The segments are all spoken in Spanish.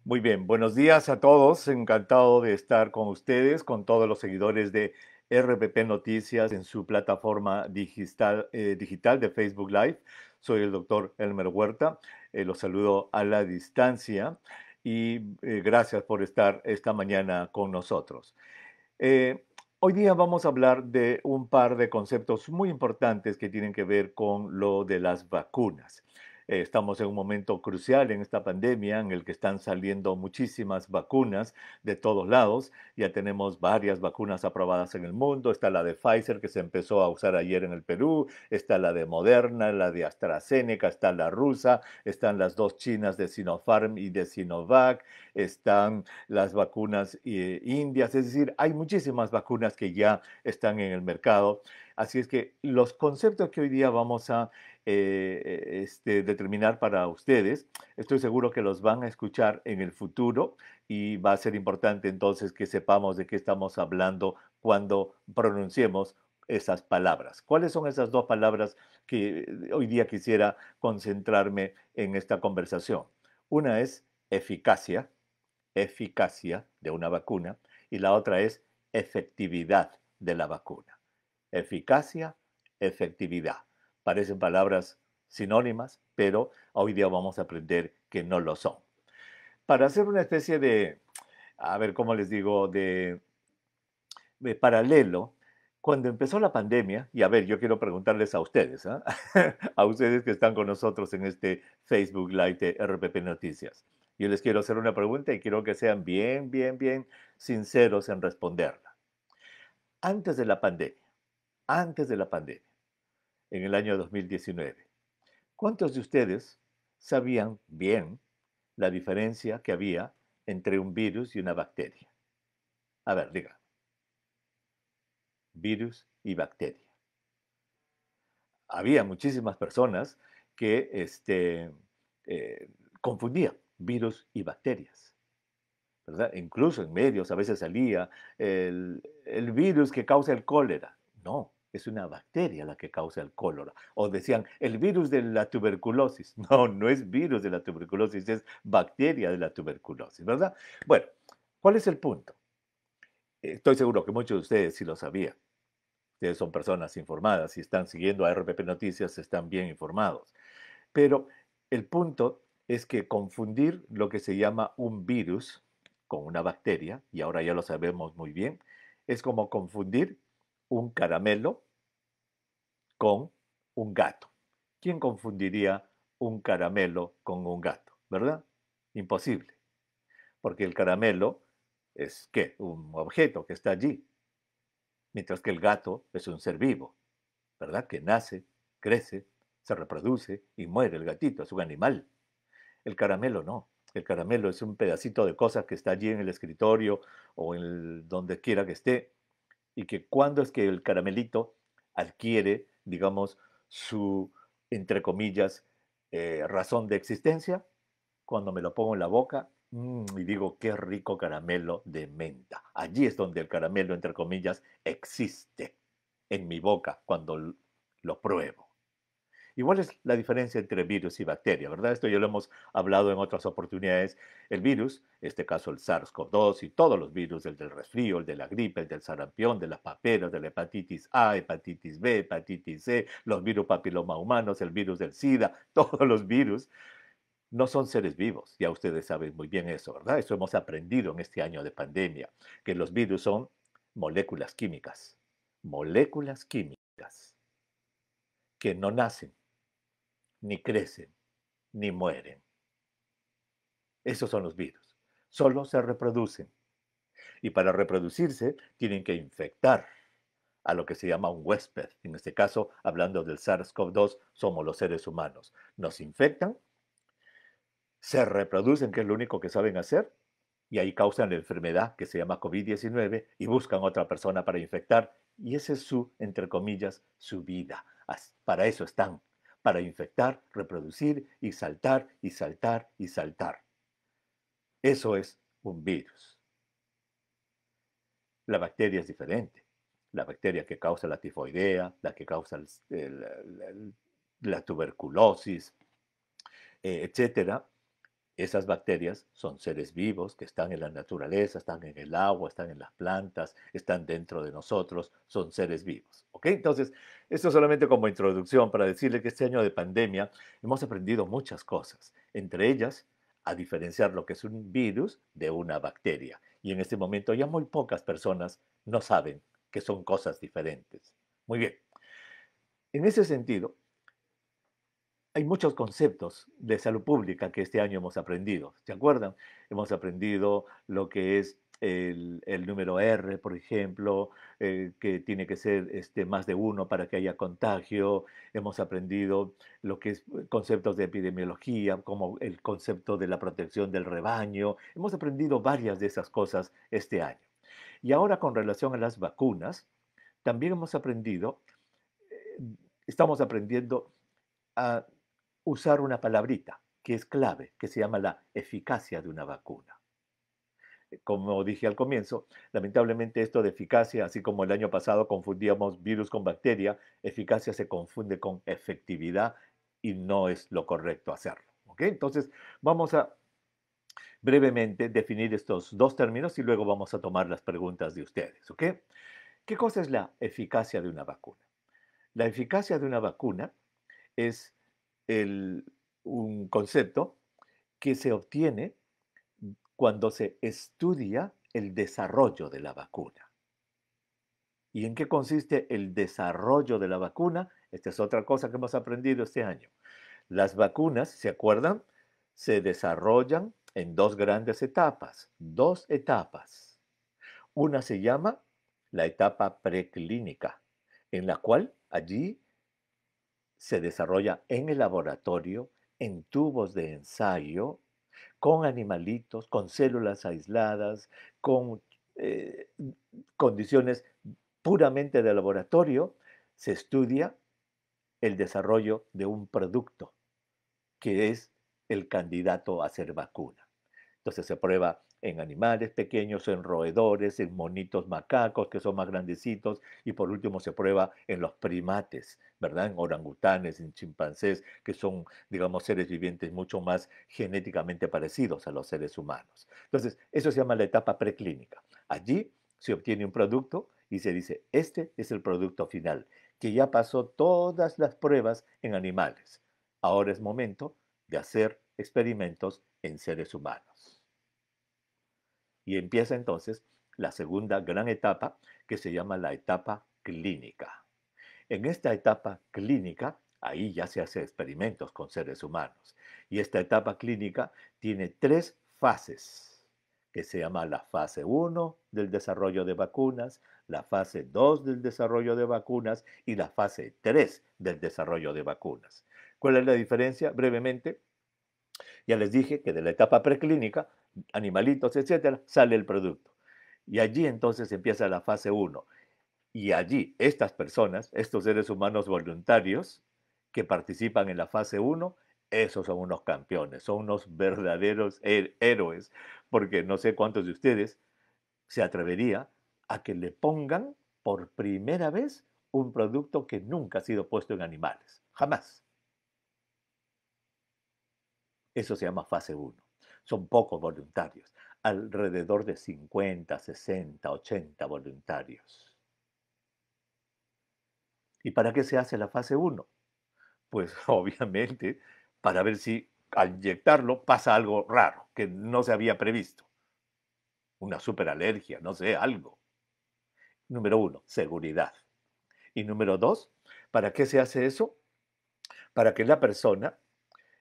Muy bien, buenos días a todos. Encantado de estar con ustedes, con todos los seguidores de RPP Noticias en su plataforma digital de Facebook Live. Soy el doctor Elmer Huerta. Los saludo a la distancia y gracias por estar esta mañana con nosotros. Eh, Hoy día vamos a hablar de un par de conceptos muy importantes que tienen que ver con lo de las vacunas. Estamos en un momento crucial en esta pandemia en el que están saliendo muchísimas vacunas de todos lados. Ya tenemos varias vacunas aprobadas en el mundo. Está la de Pfizer que se empezó a usar ayer en el Perú. Está la de Moderna, la de AstraZeneca, está la rusa. Están las dos chinas de Sinopharm y de Sinovac. Están las vacunas indias, es decir, hay muchísimas vacunas que ya están en el mercado. Así es que los conceptos que hoy día vamos a determinar para ustedes, estoy seguro que los van a escuchar en el futuro y va a ser importante entonces que sepamos de qué estamos hablando cuando pronunciemos esas palabras. ¿Cuáles son esas dos palabras que hoy día quisiera concentrarme en esta conversación? Una es eficacia de una vacuna y la otra es efectividad de la vacuna. Eficacia, efectividad. Parecen palabras sinónimas, pero hoy día vamos a aprender que no lo son. Para hacer una especie de, a ver cómo les digo, de paralelo, cuando empezó la pandemia, y a ver, yo quiero preguntarles a ustedes, ¿ah? A ustedes que están con nosotros en este Facebook Live de RPP Noticias. Yo les quiero hacer una pregunta y quiero que sean bien sinceros en responderla. Antes de la pandemia, antes de la pandemia, en el año 2019, ¿cuántos de ustedes sabían bien la diferencia que había entre un virus y una bacteria? A ver, diga, virus y bacteria. Había muchísimas personas que eh, confundían virus y bacterias, ¿verdad? Incluso en medios a veces salía el virus que causa el cólera. No, es una bacteria la que causa el cólera. O decían, el virus de la tuberculosis. No, no es virus de la tuberculosis, es bacteria de la tuberculosis, ¿verdad? Bueno, ¿cuál es el punto? Estoy seguro que muchos de ustedes sí lo sabían. Ustedes son personas informadas, si están siguiendo a RPP Noticias, están bien informados. Pero el punto es que confundir lo que se llama un virus con una bacteria, y ahora ya lo sabemos muy bien, es como confundir un caramelo con un gato. ¿Quién confundiría un caramelo con un gato? ¿Verdad? Imposible, porque el caramelo es ¿qué? Un objeto que está allí, mientras que el gato es un ser vivo, ¿verdad? Que nace, crece, se reproduce y muere el gatito, es un animal. El caramelo no. El caramelo es un pedacito de cosa que está allí en el escritorio o en donde quiera que esté. Y que cuando es que el caramelito adquiere, digamos, su, entre comillas, razón de existencia, cuando me lo pongo en la boca y digo, qué rico caramelo de menta. Allí es donde el caramelo, entre comillas, existe en mi boca cuando lo pruebo. Igual es la diferencia entre virus y bacteria, ¿verdad? Esto ya lo hemos hablado en otras oportunidades. El virus, en este caso el SARS-CoV-2 y todos los virus, el del resfrío, el de la gripe, el del sarampión, de las paperas, de la hepatitis A, hepatitis B, hepatitis C, los virus papiloma humanos, el virus del SIDA, todos los virus no son seres vivos. Ya ustedes saben muy bien eso, ¿verdad? Eso hemos aprendido en este año de pandemia, que los virus son moléculas químicas que no nacen, ni crecen, ni mueren. Esos son los virus. Solo se reproducen. Y para reproducirse tienen que infectar a lo que se llama un huésped. En este caso, hablando del SARS-CoV-2, somos los seres humanos. Nos infectan, se reproducen, que es lo único que saben hacer, y ahí causan la enfermedad que se llama COVID-19 y buscan otra persona para infectar. Y esa es su, entre comillas, su vida. Para eso están, para infectar, reproducir y saltar y saltar y saltar. Eso es un virus. La bacteria es diferente. La bacteria que causa la tifoidea, la que causa la tuberculosis, etcétera, Esas bacterias son seres vivos que están en la naturaleza, están en el agua, están en las plantas, están dentro de nosotros, son seres vivos. ¿Ok? Entonces, esto solamente como introducción para decirle que este año de pandemia hemos aprendido muchas cosas, entre ellas a diferenciar lo que es un virus de una bacteria. Y en este momento ya muy pocas personas no saben que son cosas diferentes. Muy bien. En ese sentido, hay muchos conceptos de salud pública que este año hemos aprendido. ¿Se acuerdan? Hemos aprendido lo que es el número R, por ejemplo, que tiene que ser más de uno para que haya contagio. Hemos aprendido lo que es conceptos de epidemiología, como el concepto de la protección del rebaño. Hemos aprendido varias de esas cosas este año. Y ahora con relación a las vacunas, también hemos aprendido, eh, estamos aprendiendo a usar una palabrita que es clave, que se llama la eficacia de una vacuna. Como dije al comienzo, lamentablemente esto de eficacia, así como el año pasado confundíamos virus con bacteria, eficacia se confunde con efectividad y no es lo correcto hacerlo. ¿Ok? Entonces, vamos a brevemente definir estos dos términos y luego vamos a tomar las preguntas de ustedes. ¿Ok? ¿Qué cosa es la eficacia de una vacuna? La eficacia de una vacuna es el, un concepto que se obtiene cuando se estudia el desarrollo de la vacuna. ¿Y en qué consiste el desarrollo de la vacuna? Esta es otra cosa que hemos aprendido este año. Las vacunas, ¿se acuerdan? Se desarrollan en dos grandes etapas, dos etapas. Una se llama la etapa preclínica, en la cual allí se desarrolla en el laboratorio, en tubos de ensayo, con animalitos, con células aisladas, con eh, condiciones puramente de laboratorio, se estudia el desarrollo de un producto que es el candidato a ser vacuna. Entonces se prueba en animales pequeños, en roedores, en monitos macacos que son más grandecitos y por último se prueba en los primates, ¿verdad? En orangutanes, en chimpancés, que son, digamos, seres vivientes mucho más genéticamente parecidos a los seres humanos. Entonces, eso se llama la etapa preclínica. Allí se obtiene un producto y se dice, este es el producto final, que ya pasó todas las pruebas en animales. Ahora es momento de hacer experimentos en seres humanos. Y empieza entonces la segunda gran etapa que se llama la etapa clínica. En esta etapa clínica, ahí ya se hace experimentos con seres humanos. Y esta etapa clínica tiene tres fases, que se llama la fase uno del desarrollo de vacunas, la fase 2 del desarrollo de vacunas y la fase 3 del desarrollo de vacunas. ¿Cuál es la diferencia? Brevemente, ya les dije que de la etapa preclínica, animalitos, etcétera, sale el producto. Y allí entonces empieza la fase uno. Y allí estas personas, estos seres humanos voluntarios que participan en la fase uno, esos son unos campeones, son unos verdaderos héroes, porque no sé cuántos de ustedes se atrevería a que le pongan por primera vez un producto que nunca ha sido puesto en animales. Jamás. Eso se llama fase uno. Son pocos voluntarios, alrededor de 50, 60, 80 voluntarios. ¿Y para qué se hace la fase uno? Pues obviamente para ver si al inyectarlo pasa algo raro que no se había previsto. Una superalergia, no sé, algo. Número uno, seguridad. Y número dos, ¿para qué se hace eso? Para que la persona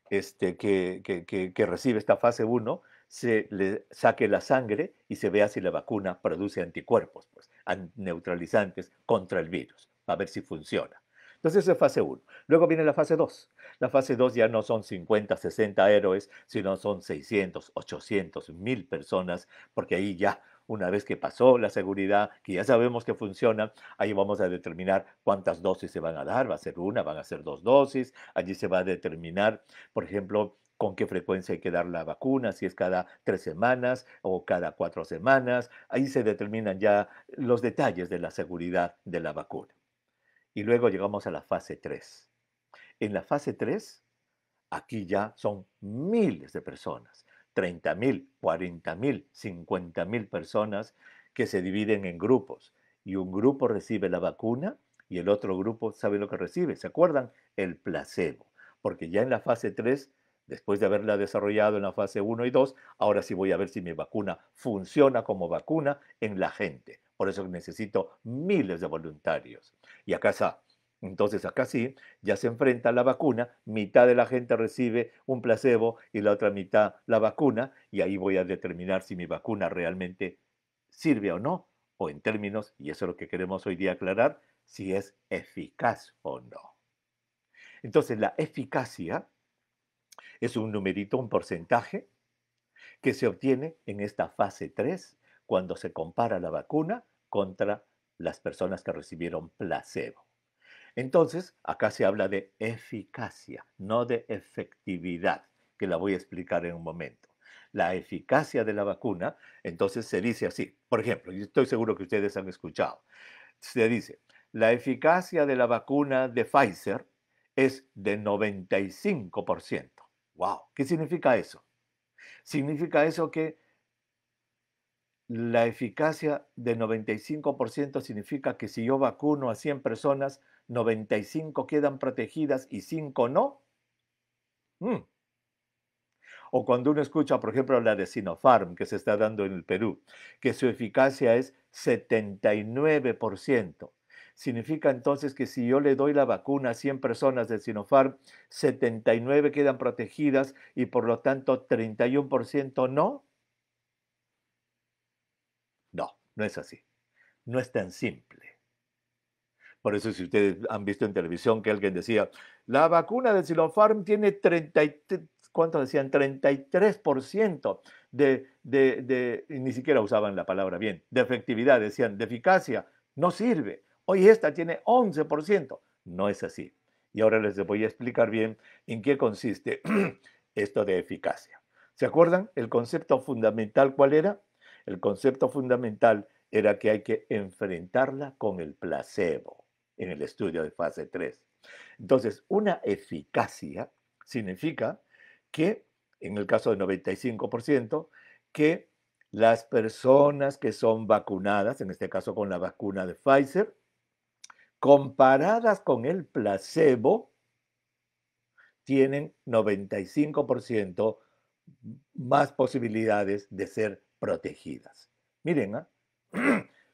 que recibe esta fase uno se le saque la sangre y se vea si la vacuna produce anticuerpos, pues, neutralizantes contra el virus, a ver si funciona. Entonces, esa es fase uno. Luego viene la fase 2. La fase 2 ya no son 50, 60 héroes, sino son 600, 800, 1000 personas, porque ahí ya, una vez que pasó la seguridad, que ya sabemos que funciona, ahí vamos a determinar cuántas dosis se van a dar. Va a ser una, van a ser dos dosis. Allí se va a determinar, por ejemplo, con qué frecuencia hay que dar la vacuna, si es cada 3 semanas o cada 4 semanas. Ahí se determinan ya los detalles de la seguridad de la vacuna. Y luego llegamos a la fase 3. En la fase 3, aquí ya son miles de personas. 30.000, 40.000, 50.000 personas que se dividen en grupos y un grupo recibe la vacuna y el otro grupo sabe lo que recibe. ¿Se acuerdan? El placebo. Porque ya en la fase 3, después de haberla desarrollado en la fase 1 y 2, ahora sí voy a ver si mi vacuna funciona como vacuna en la gente. Por eso necesito miles de voluntarios. Y acá está. Entonces acá sí, ya se enfrenta la vacuna, mitad de la gente recibe un placebo y la otra mitad la vacuna, y ahí voy a determinar si mi vacuna realmente sirve o no, o en términos, y eso es lo que queremos hoy día aclarar, si es eficaz o no. Entonces la eficacia es un numerito, un porcentaje que se obtiene en esta fase 3 cuando se compara la vacuna contra las personas que recibieron placebo. Entonces, acá se habla de eficacia, no de efectividad, que la voy a explicar en un momento. La eficacia de la vacuna, entonces se dice así. Por ejemplo, y estoy seguro que ustedes han escuchado, se dice, la eficacia de la vacuna de Pfizer es de 95%. ¡Wow! ¿Qué significa eso? Significa eso que la eficacia de 95% significa que si yo vacuno a 100 personas, 95 quedan protegidas y 5 no. Mm. O cuando uno escucha, por ejemplo, la de Sinopharm que se está dando en el Perú, que su eficacia es 79%. Significa entonces que si yo le doy la vacuna a 100 personas de Sinopharm, 79 quedan protegidas y por lo tanto 31% no. No, no es así. No es tan simple. Por eso si ustedes han visto en televisión que alguien decía, la vacuna de Sinopharm tiene 30, ¿cuánto decían? 33% y ni siquiera usaban la palabra bien, de efectividad, decían, de eficacia, no sirve. Hoy esta tiene 11%. No es así. Y ahora les voy a explicar bien en qué consiste esto de eficacia. ¿Se acuerdan? El concepto fundamental, ¿cuál era? El concepto fundamental era que hay que enfrentarla con el placebo en el estudio de fase 3. Entonces, una eficacia significa que, en el caso de 95%, que las personas que son vacunadas, en este caso con la vacuna de Pfizer, comparadas con el placebo, tienen 95% más posibilidades de ser protegidas. Miren, ¿ah?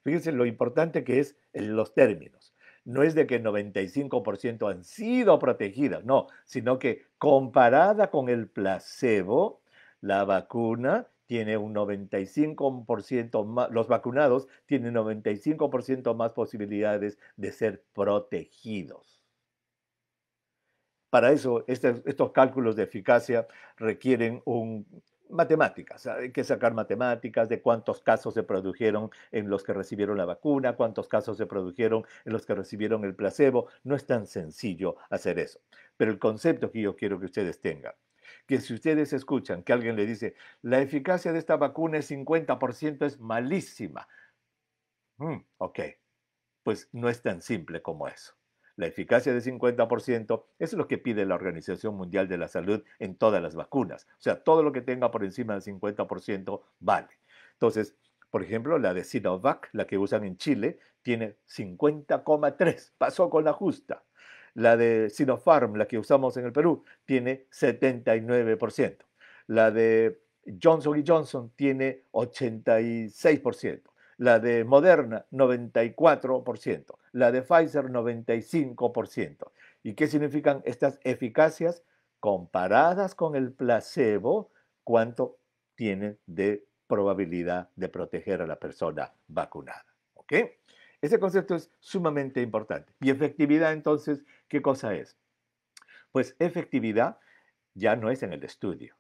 Fíjense lo importante que es en los términos. No es de que 95% han sido protegidas, no, sino que comparada con el placebo, la vacuna tiene un 95% más, los vacunados tienen 95% más posibilidades de ser protegidos. Para eso, estos cálculos de eficacia requieren matemáticas. Hay que sacar matemáticas de cuántos casos se produjeron en los que recibieron la vacuna, cuántos casos se produjeron en los que recibieron el placebo. No es tan sencillo hacer eso. Pero el concepto que yo quiero que ustedes tengan, que si ustedes escuchan que alguien le dice, la eficacia de esta vacuna es 50%, es malísima. Ok, pues no es tan simple como eso. La eficacia de 50% es lo que pide la Organización Mundial de la Salud en todas las vacunas. O sea, todo lo que tenga por encima del 50% vale. Entonces, por ejemplo, la de Sinovac, la que usan en Chile, tiene 50,3, pasó con la justa. La de Sinopharm, la que usamos en el Perú, tiene 79%. La de Johnson Johnson tiene 86%. La de Moderna, 94%. La de Pfizer, 95%. ¿Y qué significan estas eficacias? Comparadas con el placebo, ¿cuánto tienen de probabilidad de proteger a la persona vacunada? ¿Ok? Ese concepto es sumamente importante. ¿Y efectividad entonces qué cosa es? Pues efectividad ya no es en el estudio,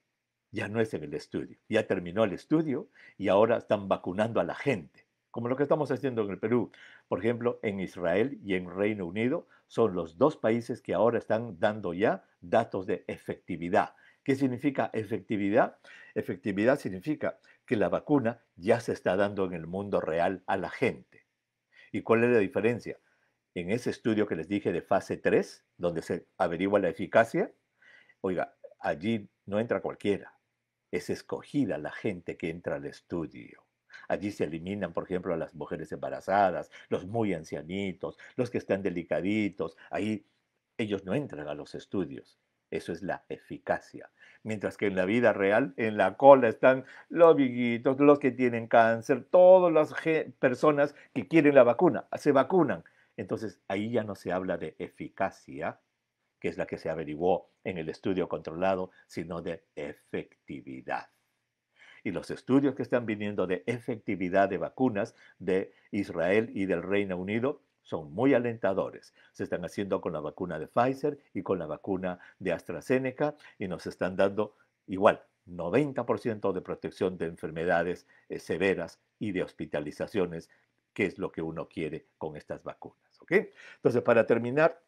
ya no es en el estudio, ya terminó el estudio y ahora están vacunando a la gente, como lo que estamos haciendo en el Perú. Por ejemplo, en Israel y en Reino Unido son los dos países que ahora están dando ya datos de efectividad. ¿Qué significa efectividad? Efectividad significa que la vacuna ya se está dando en el mundo real a la gente. ¿Y cuál es la diferencia? En ese estudio que les dije de fase 3, donde se averigua la eficacia, oiga, allí no entra cualquiera. es escogida la gente que entra al estudio. Allí se eliminan, por ejemplo, a las mujeres embarazadas, los muy ancianitos, los que están delicaditos. Ahí ellos no entran a los estudios. Eso es la eficacia. Mientras que en la vida real, en la cola están los viejitos, los que tienen cáncer, todas las personas que quieren la vacuna, se vacunan. Entonces ahí ya no se habla de eficacia, que es la que se averiguó en el estudio controlado, sino de efectividad. Y los estudios que están viniendo de efectividad de vacunas de Israel y del Reino Unido son muy alentadores. Se están haciendo con la vacuna de Pfizer y con la vacuna de AstraZeneca y nos están dando igual 90% de protección de enfermedades severas y de hospitalizaciones, que es lo que uno quiere con estas vacunas. ¿Ok? Entonces, para terminar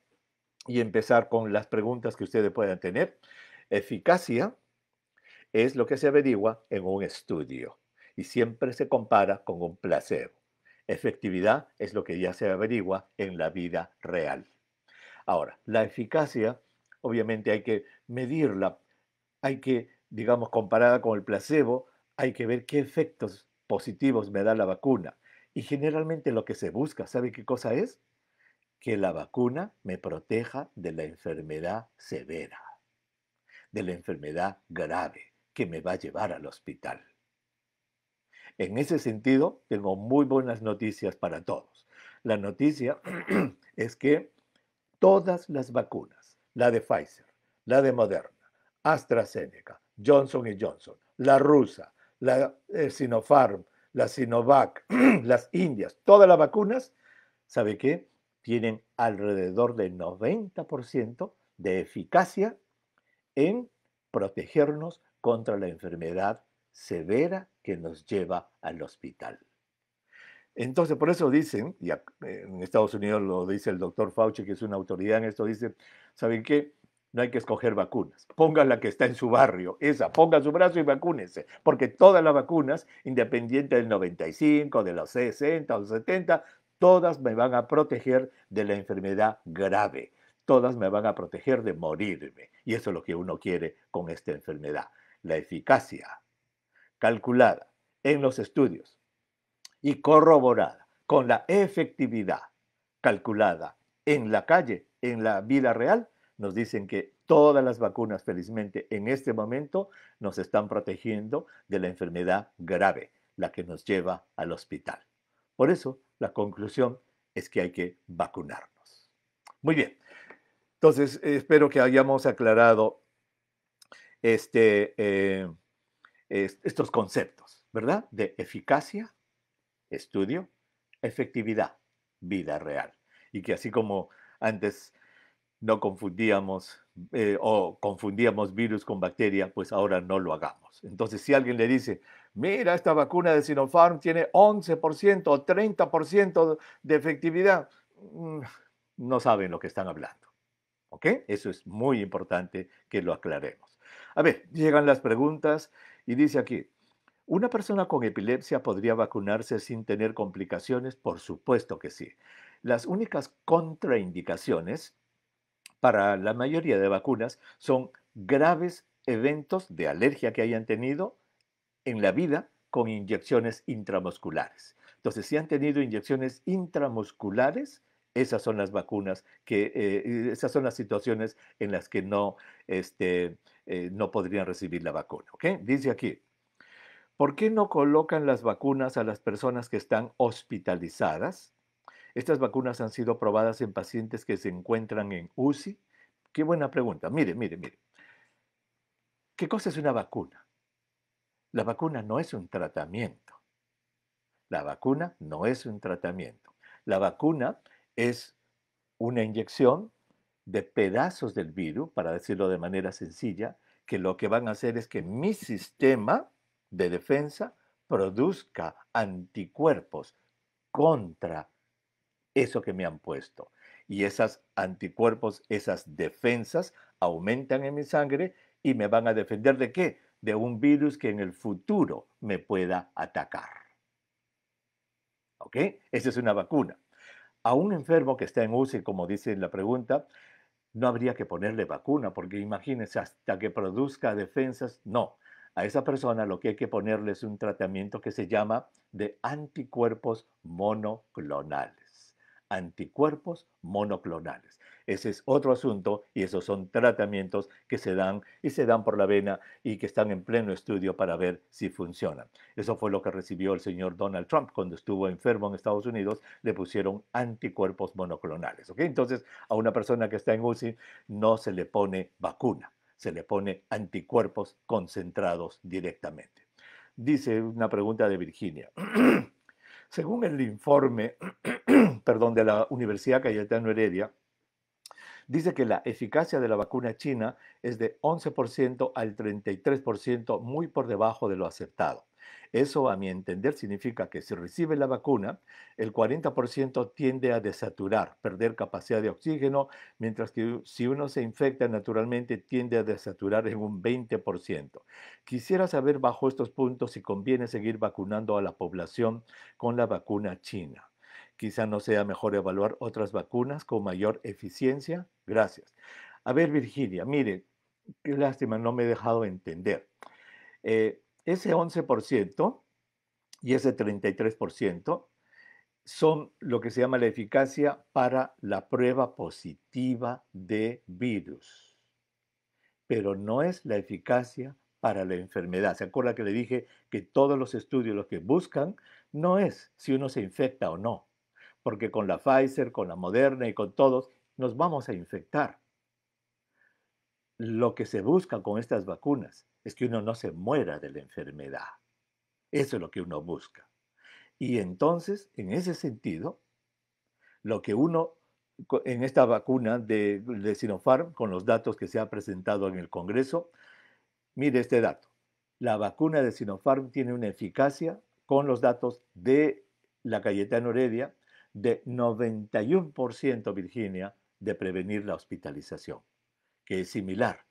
y empezar con las preguntas que ustedes puedan tener, eficacia es lo que se averigua en un estudio y siempre se compara con un placebo. Efectividad es lo que ya se averigua en la vida real. Ahora, la eficacia, obviamente hay que medirla, hay que, digamos, comparada con el placebo, hay que ver qué efectos positivos me da la vacuna. Y generalmente lo que se busca, ¿sabe qué cosa es? Que la vacuna me proteja de la enfermedad severa, de la enfermedad grave que me va a llevar al hospital. En ese sentido, tengo muy buenas noticias para todos. La noticia es que todas las vacunas, la de Pfizer, la de Moderna, AstraZeneca, Johnson y Johnson, la rusa, la Sinopharm, la Sinovac, las indias, todas las vacunas, ¿sabe qué? Tienen alrededor del 90% de eficacia en protegernos contra la enfermedad severa que nos lleva al hospital. Entonces, por eso dicen, y en Estados Unidos lo dice el doctor Fauci, que es una autoridad en esto, dice, ¿saben qué? No hay que escoger vacunas. Ponga la que está en su barrio, esa, ponga su brazo y vacúnese, porque todas las vacunas, independiente del 95, de los 60 o los 70, todas me van a proteger de la enfermedad grave, todas me van a proteger de morirme. Y eso es lo que uno quiere con esta enfermedad. La eficacia calculada en los estudios y corroborada con la efectividad calculada en la calle, en la vida real, nos dicen que todas las vacunas, felizmente, en este momento nos están protegiendo de la enfermedad grave, la que nos lleva al hospital. Por eso, la conclusión es que hay que vacunarnos. Muy bien, entonces espero que hayamos aclarado este, estos conceptos, ¿verdad? De eficacia, estudio, efectividad, vida real. Y que así como antes no confundíamos o confundíamos virus con bacteria, pues ahora no lo hagamos. Entonces, si alguien le dice, mira, esta vacuna de Sinopharm tiene 11% o 30% de efectividad, no saben lo que están hablando. ¿Ok? Eso es muy importante que lo aclaremos. A ver, llegan las preguntas y dice aquí, ¿una persona con epilepsia podría vacunarse sin tener complicaciones? Por supuesto que sí. Las únicas contraindicaciones para la mayoría de vacunas son graves eventos de alergia que hayan tenido en la vida con inyecciones intramusculares. Entonces, si han tenido inyecciones intramusculares, esas son las vacunas esas son las situaciones en las que no podrían recibir la vacuna. ¿Ok? Dice aquí, ¿por qué no colocan las vacunas a las personas que están hospitalizadas? Estas vacunas han sido probadas en pacientes que se encuentran en UCI. Qué buena pregunta. Mire, mire, mire. ¿Qué cosa es una vacuna? La vacuna no es un tratamiento. La vacuna no es un tratamiento. La vacuna es una inyección de pedazos del virus, para decirlo de manera sencilla, que lo que van a hacer es que mi sistema de defensa produzca anticuerpos contra eso que me han puesto. Y esos anticuerpos, esas defensas, aumentan en mi sangre y me van a defender ¿de qué? De un virus que en el futuro me pueda atacar. ¿Ok? Esa es una vacuna. A un enfermo que está en UCI, como dice en la pregunta, no habría que ponerle vacuna, porque imagínense, hasta que produzca defensas, no. A esa persona lo que hay que ponerle es un tratamiento que se llama de anticuerpos monoclonales. Anticuerpos monoclonales. Ese es otro asunto y esos son tratamientos que se dan y se dan por la vena y que están en pleno estudio para ver si funcionan. Eso fue lo que recibió el señor Donald Trump cuando estuvo enfermo en Estados Unidos, le pusieron anticuerpos monoclonales. ¿Ok? Entonces, a una persona que está en UCI no se le pone vacuna, se le pone anticuerpos concentrados directamente. Dice una pregunta de Virginia. Según el informe, perdón, de la Universidad Cayetano Heredia, dice que la eficacia de la vacuna china es de 11% al 33%, muy por debajo de lo aceptado. Eso, a mi entender, significa que si recibe la vacuna, el 40% tiende a desaturar, perder capacidad de oxígeno, mientras que si uno se infecta naturalmente tiende a desaturar en un 20%. Quisiera saber bajo estos puntos si conviene seguir vacunando a la población con la vacuna china. Quizá no sea mejor evaluar otras vacunas con mayor eficiencia. Gracias. A ver, Virginia, mire, qué lástima, no me he dejado entender. Ese 11% y ese 33% son lo que se llama la eficacia para la prueba positiva de virus, pero no es la eficacia para la enfermedad. ¿Se acuerda que le dije que todos los estudios lo que buscan no es si uno se infecta o no? Porque con la Pfizer, con la Moderna y con todos, nos vamos a infectar. Lo que se busca con estas vacunas es que uno no se muera de la enfermedad. Eso es lo que uno busca. Y entonces, en ese sentido, lo que uno, en esta vacuna de Sinopharm, con los datos que se ha presentado en el Congreso, mire este dato. La vacuna de Sinopharm tiene una eficacia, con los datos de la Cayetano Heredia, de 91%, Virginia, de prevenir la hospitalización, que es similar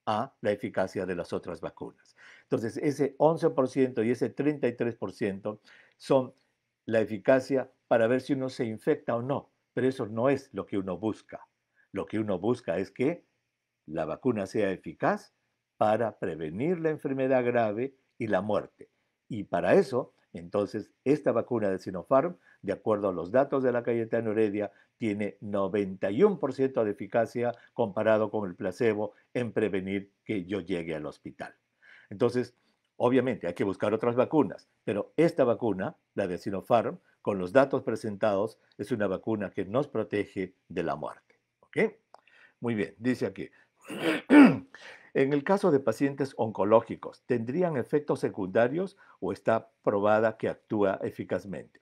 a la eficacia de las otras vacunas. Entonces, ese 11% y ese 33% son la eficacia para ver si uno se infecta o no, pero eso no es lo que uno busca. Lo que uno busca es que la vacuna sea eficaz para prevenir la enfermedad grave y la muerte. Y para eso, entonces, esta vacuna de Sinopharm, de acuerdo a los datos de la Cayetano Heredia, tiene 91% de eficacia comparado con el placebo en prevenir que yo llegue al hospital. Entonces, obviamente hay que buscar otras vacunas, pero esta vacuna, la de Sinopharm, con los datos presentados, es una vacuna que nos protege de la muerte. ¿Ok? Muy bien, dice aquí. En el caso de pacientes oncológicos, ¿tendrían efectos secundarios o está probada que actúa eficazmente?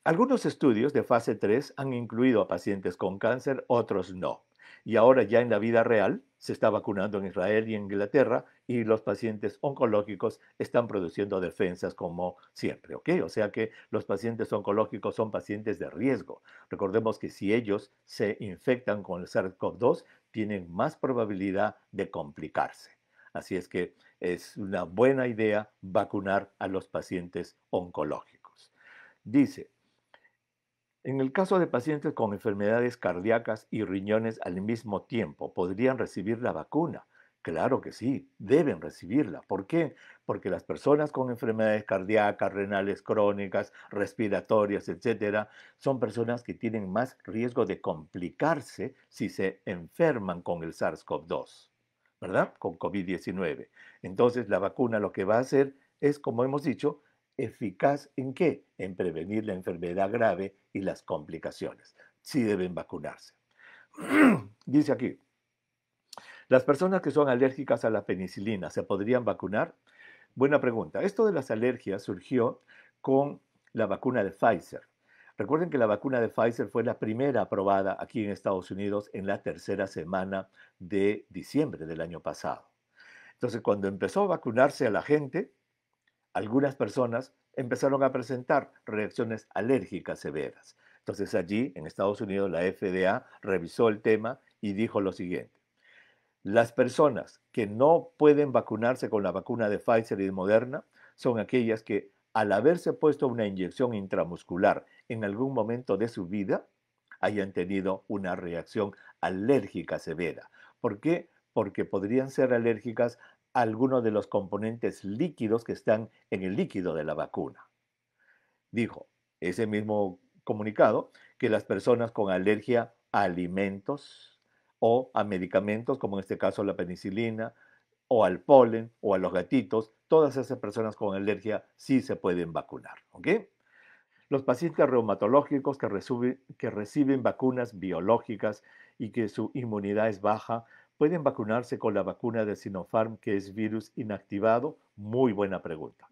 Algunos estudios de fase 3 han incluido a pacientes con cáncer, otros no. Y ahora ya en la vida real se está vacunando en Israel y en Inglaterra y los pacientes oncológicos están produciendo defensas como siempre, ¿ok? O sea que los pacientes oncológicos son pacientes de riesgo. Recordemos que si ellos se infectan con el SARS-CoV-2, tienen más probabilidad de complicarse. Así es que es una buena idea vacunar a los pacientes oncológicos. Dice, en el caso de pacientes con enfermedades cardíacas y riñones al mismo tiempo, ¿podrían recibir la vacuna? Claro que sí, deben recibirla. ¿Por qué? Porque las personas con enfermedades cardíacas, renales crónicas, respiratorias, etcétera, son personas que tienen más riesgo de complicarse si se enferman con el SARS-CoV-2, ¿verdad? Con COVID-19. Entonces, la vacuna lo que va a hacer es, como hemos dicho, eficaz en qué? En prevenir la enfermedad grave y las complicaciones. Sí deben vacunarse. Dice aquí, ¿las personas que son alérgicas a la penicilina se podrían vacunar? Buena pregunta. Esto de las alergias surgió con la vacuna de Pfizer. Recuerden que la vacuna de Pfizer fue la primera aprobada aquí en Estados Unidos en la tercera semana de diciembre del año pasado. Entonces, cuando empezó a vacunarse a la gente, algunas personas empezaron a presentar reacciones alérgicas severas. Entonces allí, en Estados Unidos, la FDA revisó el tema y dijo lo siguiente. Las personas que no pueden vacunarse con la vacuna de Pfizer y de Moderna son aquellas que, al haberse puesto una inyección intramuscular en algún momento de su vida, hayan tenido una reacción alérgica severa. ¿Por qué? Porque podrían ser alérgicas algunos de los componentes líquidos que están en el líquido de la vacuna. Dijo ese mismo comunicado que las personas con alergia a alimentos o a medicamentos, como en este caso la penicilina, o al polen, o a los gatitos, todas esas personas con alergia sí se pueden vacunar, ¿ok? Los pacientes reumatológicos que reciben vacunas biológicas y que su inmunidad es baja, pueden vacunarse con la vacuna de Sinopharm, que es virus inactivado. Muy buena pregunta.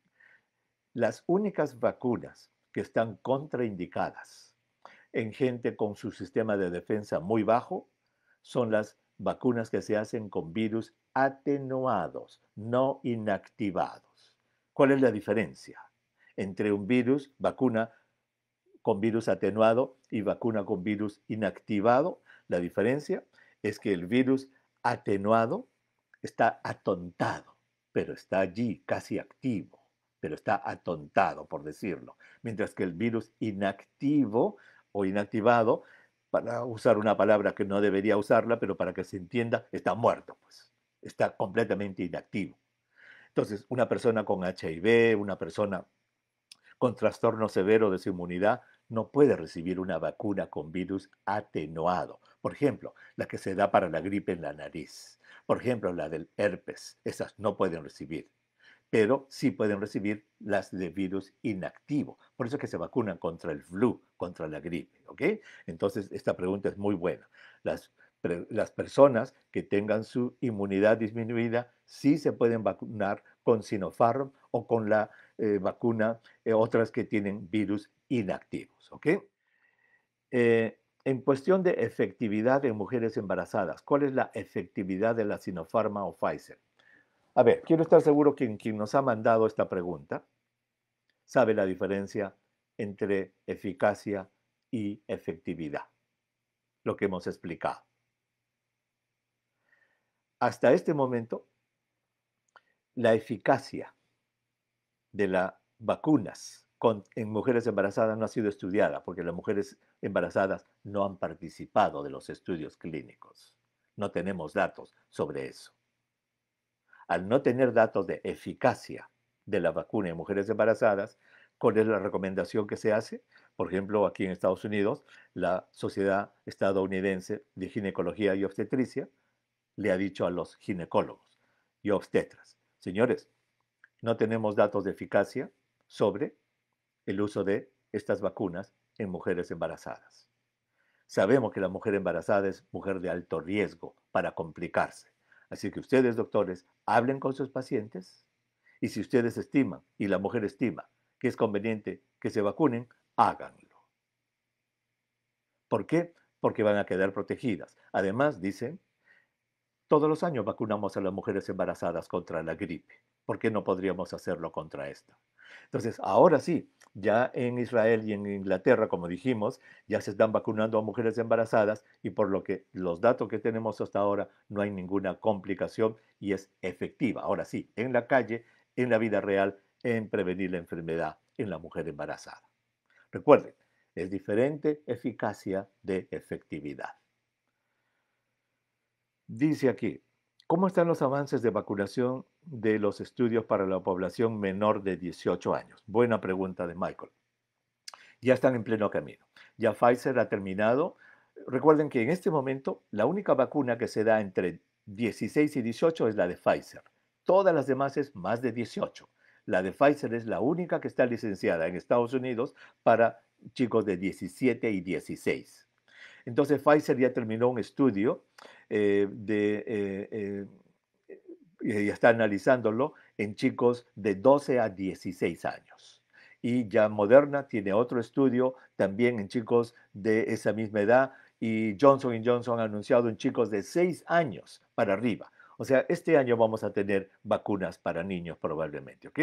Las únicas vacunas que están contraindicadas en gente con su sistema de defensa muy bajo son las vacunas que se hacen con virus atenuados, no inactivados. ¿Cuál es la diferencia entre un virus, vacuna con virus atenuado y vacuna con virus inactivado? La diferencia es que el virus atenuado está atontado, pero está allí casi activo, pero está atontado, por decirlo. Mientras que el virus inactivo o inactivado, para usar una palabra que no debería usarla, pero para que se entienda, está muerto, pues. Está completamente inactivo. Entonces, una persona con HIV, una persona con trastorno severo de su inmunidad, no puede recibir una vacuna con virus atenuado. Por ejemplo, la que se da para la gripe en la nariz. Por ejemplo, la del herpes. Esas no pueden recibir. Pero sí pueden recibir las de virus inactivo. Por eso es que se vacunan contra el flu, contra la gripe. ¿Ok? Entonces, esta pregunta es muy buena. Las, las personas que tengan su inmunidad disminuida sí se pueden vacunar con Sinopharm o con la vacuna, otras que tienen virus inactivos. ¿Ok? En cuestión de efectividad en mujeres embarazadas, ¿cuál es la efectividad de la Sinopharm o Pfizer? A ver, quiero estar seguro que quien nos ha mandado esta pregunta sabe la diferencia entre eficacia y efectividad, lo que hemos explicado. Hasta este momento, la eficacia de las vacunas en mujeres embarazadas no ha sido estudiada porque las mujeres embarazadas no han participado de los estudios clínicos. No tenemos datos sobre eso. Al no tener datos de eficacia de la vacuna en mujeres embarazadas, ¿cuál es la recomendación que se hace? Por ejemplo, aquí en Estados Unidos, la Sociedad Estadounidense de Ginecología y Obstetricia le ha dicho a los ginecólogos y obstetras: señores, no tenemos datos de eficacia sobre el uso de estas vacunas en mujeres embarazadas. Sabemos que la mujer embarazada es mujer de alto riesgo para complicarse. Así que ustedes, doctores, hablen con sus pacientes y si ustedes estiman y la mujer estima que es conveniente que se vacunen, háganlo. ¿Por qué? Porque van a quedar protegidas. Además, dicen, todos los años vacunamos a las mujeres embarazadas contra la gripe. ¿Por qué no podríamos hacerlo contra esta? Entonces, ahora sí, ya en Israel y en Inglaterra, como dijimos, ya se están vacunando a mujeres embarazadas y por lo que los datos que tenemos hasta ahora no hay ninguna complicación y es efectiva. Ahora sí, en la calle, en la vida real, en prevenir la enfermedad en la mujer embarazada. Recuerden, es diferente eficacia de efectividad. Dice aquí, ¿cómo están los avances de vacunación de los estudios para la población menor de 18 años? Buena pregunta de Michael. Ya están en pleno camino. Ya Pfizer ha terminado. Recuerden que en este momento la única vacuna que se da entre 16 y 18 es la de Pfizer. Todas las demás es más de 18. La de Pfizer es la única que está licenciada en Estados Unidos para chicos de 17 y 16. Entonces Pfizer ya terminó un estudio y está analizándolo en chicos de 12 a 16 años. Y ya Moderna tiene otro estudio también en chicos de esa misma edad y Johnson Johnson ha anunciado en chicos de 6 años para arriba. O sea, este año vamos a tener vacunas para niños probablemente, ¿ok?